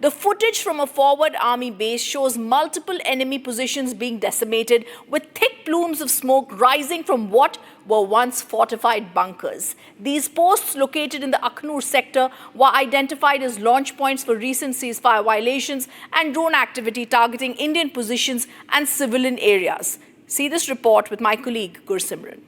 The footage from a forward army base shows multiple enemy positions being decimated, with thick plumes of smoke rising from what were once fortified bunkers. These posts, located in the Akhnoor sector, were identified as launch points for recent ceasefire violations and drone activity targeting Indian positions and civilian areas. See this report with my colleague Gursimran.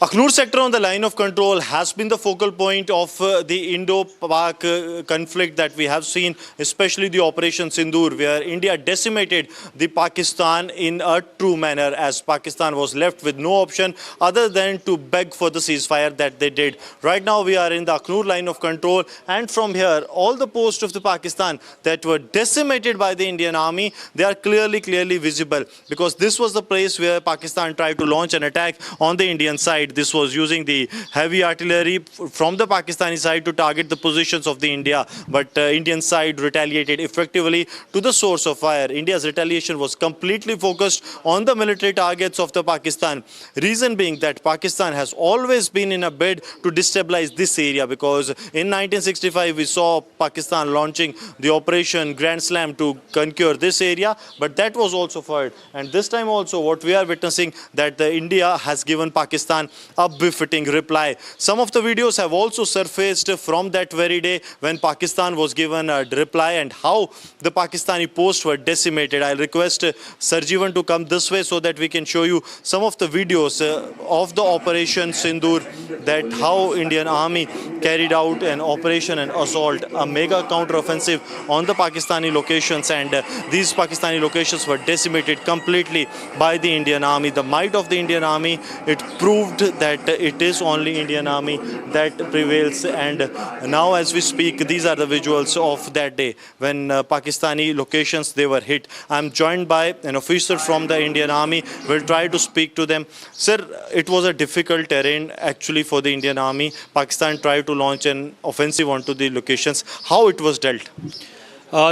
Akhnoor sector on the line of control has been the focal point of the Indo-Pak conflict that we have seen, especially the Operation Sindoor, where India decimated the Pakistan in a true manner, as Pakistan was left with no option other than to beg for the ceasefire that they did. Right now we are in the Akhnoor line of control, and from here all the posts of the Pakistan that were decimated by the Indian army, they are clearly visible, because this was the place where Pakistan tried to launch an attack on the Indian side. This was using the heavy artillery from the Pakistani side to target the positions of the India, but Indian side retaliated effectively to the source of fire. India's retaliation was completely focused on the military targets of the Pakistan. Reason being that Pakistan has always been in a bid to destabilize this area, because in 1965 we saw Pakistan launching the Operation Grand Slam to conquer this area, but that was also fired. And this time also what we are witnessing, that India has given Pakistan a befitting reply. Some of the videos have also surfaced from that very day when Pakistan was given a reply, and how the Pakistani posts were decimated. I'll request Sarjeevan to come this way so that we can show you some of the videos of the Operation Sindoor, that how Indian army carried out an operation and assault, a mega counter-offensive on the Pakistani locations, and these Pakistani locations were decimated completely by the Indian army. The might of the Indian army, it proved that it is only Indian army that prevails. And now as we speak, these are the visuals of that day when Pakistani locations, they were hit. I'm joined by an officer from the Indian army. We'll try to speak to them. Sir, it was a difficult terrain actually for the Indian army. Pakistan tried to launch an offensive onto the locations. How it was dealt?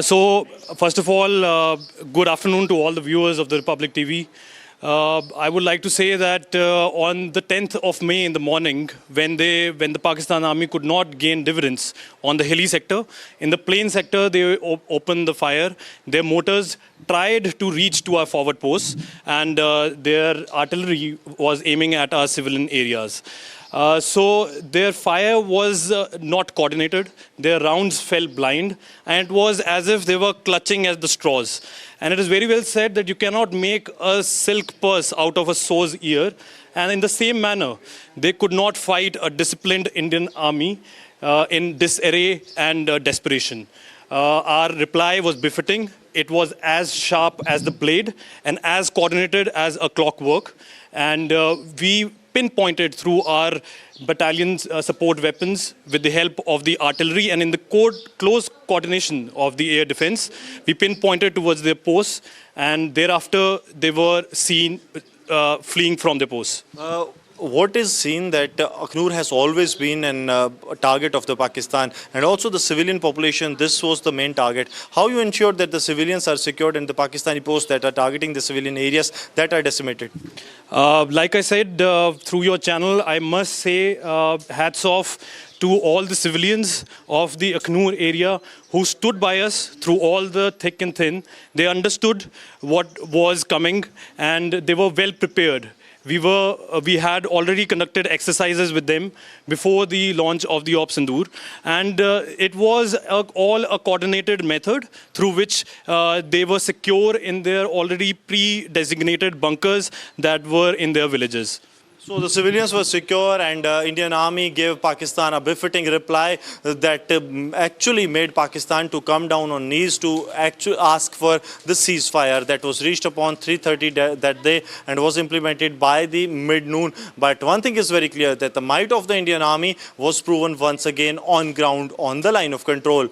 So first of all, good afternoon to all the viewers of the Republic TV. I would like to say that on the 10th of May in the morning, when the Pakistan Army could not gain dividends on the hilly sector, in the plain sector they opened the fire. Their mortars tried to reach to our forward posts, and their artillery was aiming at our civilian areas. So their fire was not coordinated, their rounds fell blind, and it was as if they were clutching at the straws. And it is very well said that you cannot make a silk purse out of a sore's ear. And in the same manner, they could not fight a disciplined Indian army in disarray and desperation. Our reply was befitting. It was as sharp as the blade and as coordinated as a clockwork. And we pinpointed through our battalion's support weapons with the help of the artillery, and in the close coordination of the air defense, we pinpointed towards their posts, and thereafter they were seen fleeing from their posts. What is seen that Akhnoor has always been a target of the Pakistan, and also the civilian population, this was the main target. How you ensure that the civilians are secured in the Pakistani posts that are targeting the civilian areas that are decimated? Like I said, through your channel, I must say hats off to all the civilians of the Akhnoor area who stood by us through all the thick and thin. They understood what was coming, and they were well prepared. We had already conducted exercises with them before the launch of the Op Sindoor, and it was all a coordinated method through which they were secure in their already pre-designated bunkers that were in their villages. So the civilians were secure, and Indian army gave Pakistan a befitting reply that actually made Pakistan to come down on knees to actually ask for the ceasefire that was reached upon 3:30 that day and was implemented by the mid-noon. But one thing is very clear, that the might of the Indian army was proven once again on ground on the line of control.